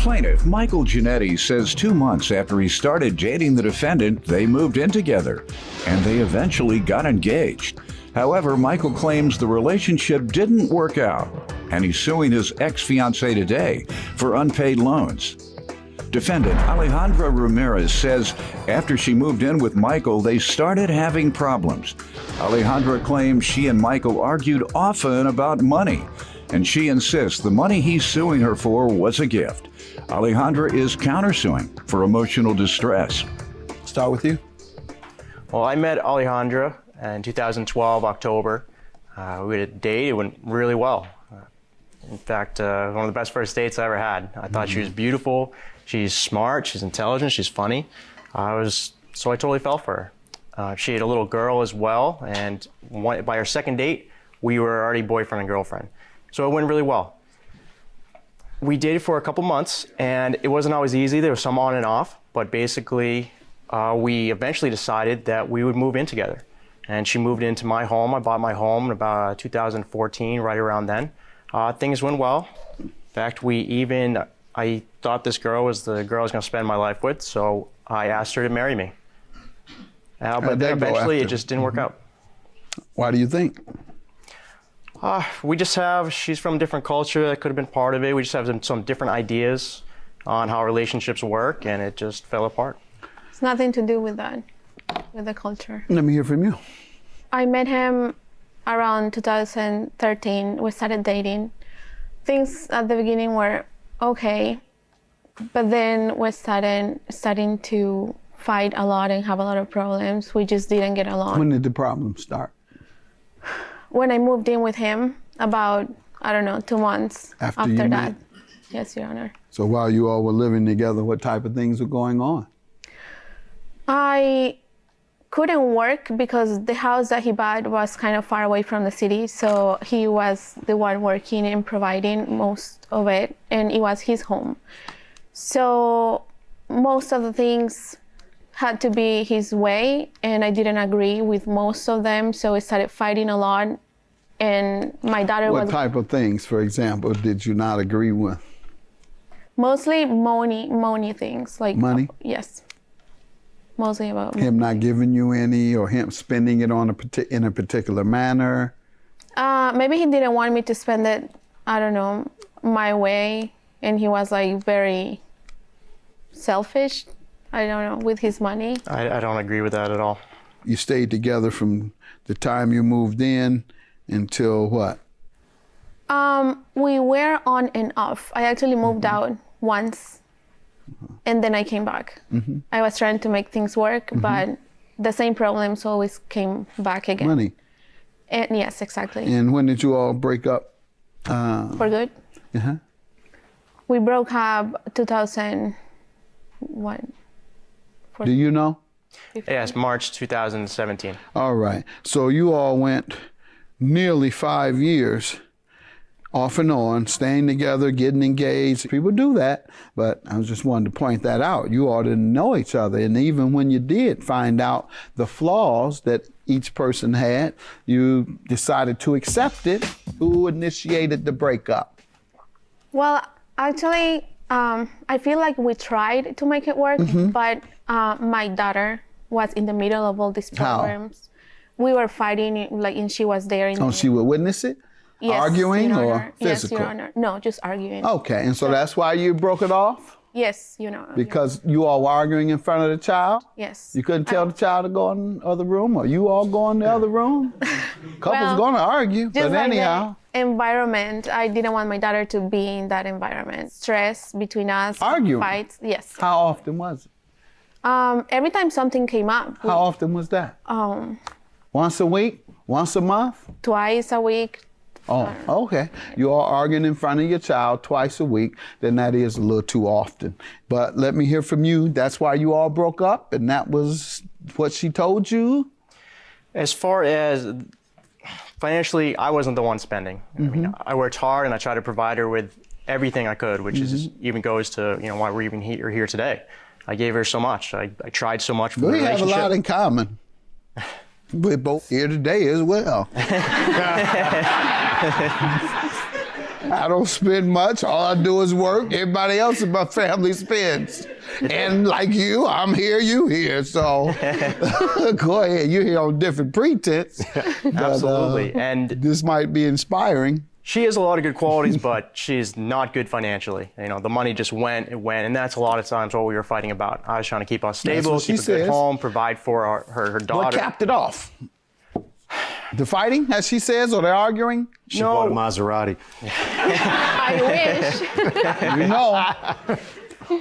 Plaintiff Michael Giannetti says 2 months after he started dating the defendant, they moved in together, and they eventually got engaged. However, Michael claims the relationship didn't work out, and he's suing his ex-fiancé today for unpaid loans. Defendant Alejandra Ramirez says after she moved in with Michael, they started having problems. Alejandra claims she and Michael argued often about money, and she insists the money he's suing her for was a gift. Alejandra is countersuing for emotional distress. Start with you. Well, I met Alejandra in 2012, October. We had a date. It went really well. In fact, one of the best first dates I ever had. I thought she was beautiful. She's smart. She's intelligent. She's funny. So I totally fell for her. She had a little girl as well, and by our second date, we were already boyfriend and girlfriend. So it went really well. We dated for a couple months, and it wasn't always easy. There was some on and off, but basically, we eventually decided that we would move in together. And she moved into my home. I bought my home in about 2014, right around then. Things went well. In fact, I thought this girl was the girl I was going to spend my life with, so I asked her to marry me. But then eventually, it just didn't work out. Why do you think? She's from a different culture. That could have been part of it. We just have some different ideas on how relationships work, and it just fell apart. It's nothing to do with that, with the culture. Let me hear from you. I met him around 2013. We started dating. Things at the beginning were okay, but then we starting to fight a lot and have a lot of problems. We just didn't get along. When did the problem start? When I moved in with him, about, 2 months after that. Met? Yes, Your Honor. So while you all were living together, what type of things were going on? I couldn't work because the house that he bought was kind of far away from the city, so he was the one working and providing most of it, and it was his home. So most of the things had to be his way, and I didn't agree with most of them, so we started fighting a lot, and my daughter What type of things, for example, did you not agree with? Mostly money things. Like money? Yes. Mostly about him not giving you any, or him spending it in a particular manner? Maybe he didn't want me to spend it, my way, and he was like very selfish, with his money. I don't agree with that at all. You stayed together from the time you moved in until what? We were on and off. I actually moved out once, and then I came back. Mm-hmm. I was trying to make things work, but the same problems always came back again. Money. And yes, exactly. And when did you all break up? For good? Uh-huh. We broke up 2001. Do you know? Yes, March 2017. All right. So you all went nearly 5 years off and on, staying together, getting engaged. People do that, but I just wanted to point that out. You all didn't know each other, and even when you did find out the flaws that each person had, you decided to accept it. Who initiated the breakup? Well, actually, I feel like we tried to make it work, but my daughter was in the middle of all these problems. How? We were fighting, and she was there. She would witness it? Yes, arguing or physical? Yes, Your Honor. No, just arguing. Okay, and so that's why you broke it off? Yes, Your Honor. Because you all were arguing in front of the child? Yes. You couldn't tell the child to go in the other room, or you all go in the other room? Couple's going to argue, but anyhow. Environment, I didn't want my daughter to be in that environment. Stress between us. Arguing? Fights, yes. How often was it? Every time something came up. How often was that? Once a week? Once a month? Twice a week. Oh, okay. You are arguing in front of your child twice a week, then that is a little too often. But let me hear from you. That's why you all broke up, and that was what she told you? As far as financially, I wasn't the one spending. I mean, I worked hard, and I tried to provide her with everything I could, which is even goes to why we're even here today. I gave her so much. I tried so much for the relationship. We have a lot in common. We're both here today as well. I don't spend much. All I do is work. Everybody else in my family spends. And like you, I'm here, you here. So go ahead. You're here on different pretense. But, Absolutely. And this might be inspiring. she has a lot of good qualities, but she's not good financially. You know, the money just went, and that's a lot of times what we were fighting about. I was trying to keep us stable, what she keep a good says. home, provide for her daughter. What capped it off? The fighting, as she says, or the arguing? She bought a Maserati. I wish. You know.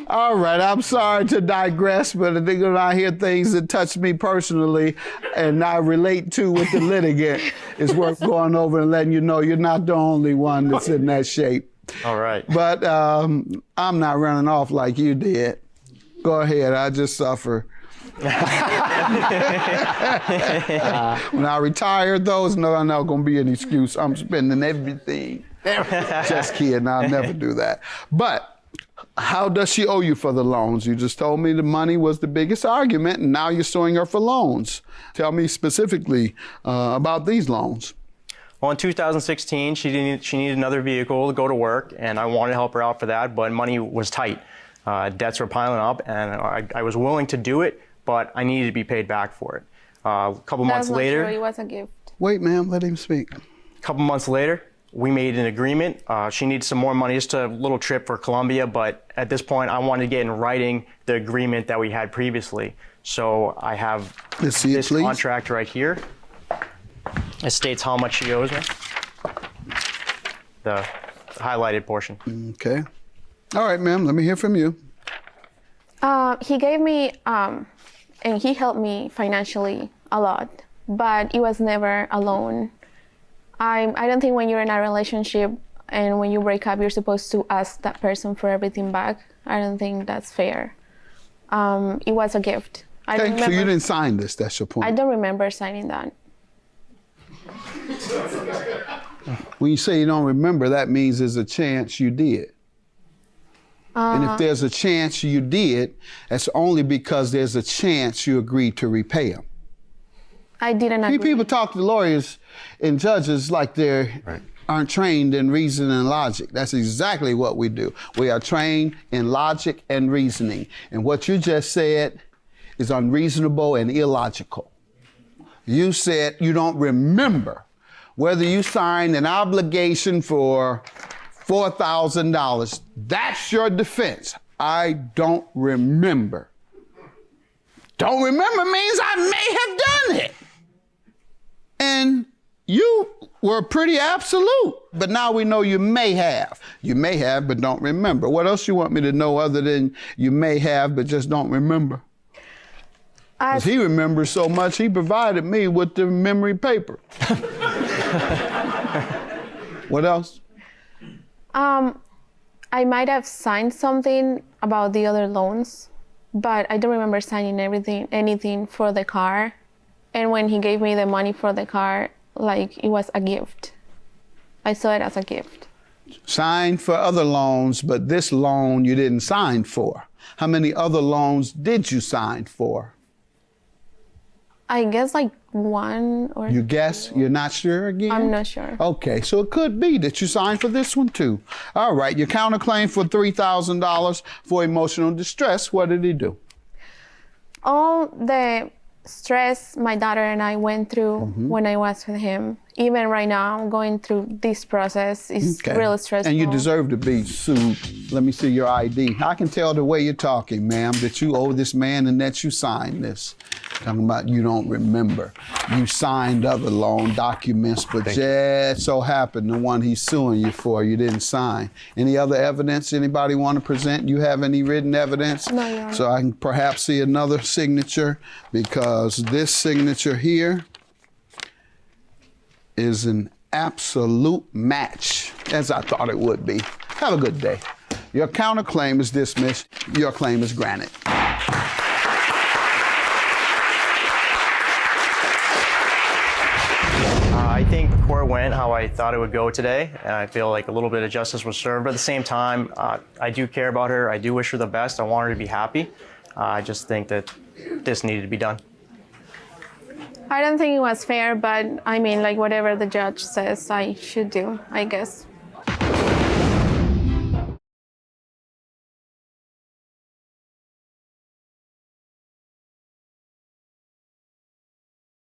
All right, I'm sorry to digress, but I think when I hear things that touch me personally and I relate to with the litigant, it's worth going over and letting you know you're not the only one that's in that shape. All right. But I'm not running off like you did. Go ahead, I just suffer. When I retire, those no, not gonna be an excuse. I'm spending everything. Just kidding, I'll never do that. But how does she owe you for the loans? You just told me the money was the biggest argument, and now you're suing her for loans. Tell me specifically about these loans. Well, in 2016, she needed another vehicle to go to work, and I wanted to help her out for that, but money was tight. Debts were piling up, and I was willing to do it, but I needed to be paid back for it. A couple months later, It was a gift. Wait, ma'am, let him speak. a couple months later, we made an agreement. She needed some more money, just a little trip for Colombia, but at this point, I wanted to get in writing the agreement that we had previously. So I have Let's see it, this please. contract right here. It states how much she owes me. The highlighted portion. Okay. All right, ma'am, let me hear from you. He gave me, and he helped me financially a lot, but it was never a loan. I don't think when you're in a relationship and when you break up, you're supposed to ask that person for everything back. I don't think that's fair. It was a gift. I don't Okay, so remember, you didn't sign this, that's your point. I don't remember signing that. When you say you don't remember, that means there's a chance you did. And if there's a chance you did, that's only because there's a chance you agreed to repay them. I didn't See, agree. people talk to lawyers and judges like they aren't trained in reason and logic. That's exactly what we do. We are trained in logic and reasoning. And what you just said is unreasonable and illogical. You said you don't remember whether you signed an obligation for $4,000. That's your defense. I don't remember. Don't remember means I may have done it. And you were pretty absolute. But now we know you may have. You may have, but don't remember. What else you want me to know other than you may have, but just don't remember? Because he remembers so much, he provided me with the memory paper. What else? I might have signed something about the other loans, but I don't remember signing anything for the car. And when he gave me the money for the car, like it was a gift. I saw it as a gift. Signed for other loans, but this loan you didn't sign for. How many other loans did you sign for? I guess like one or You guess? You're not sure again? I'm not sure. Okay, so it could be that you signed for this one too. All right, your counterclaim for $3,000 for emotional distress. What did he do? All the stress my daughter and I went through when I was with him, even right now, going through this process is really stressful. And you deserve to be sued. Let me see your ID. I can tell the way you're talking, ma'am, that you owe this man and that you signed this. Talking about you don't remember. You signed other loan documents, but just so happened the one he's suing you for, you didn't sign. Any other evidence anybody want to present? You have any written evidence? No, Your Honor. So I can perhaps see another signature, because this signature here is an absolute match, as I thought it would be. Have a good day. Your counterclaim is dismissed. Your claim is granted. I think court went how I thought it would go today, and I feel like a little bit of justice was served. But at the same time, I do care about her. I do wish her the best. I want her to be happy. I just think that this needed to be done. I don't think it was fair, but I mean, like whatever the judge says I should do, I guess.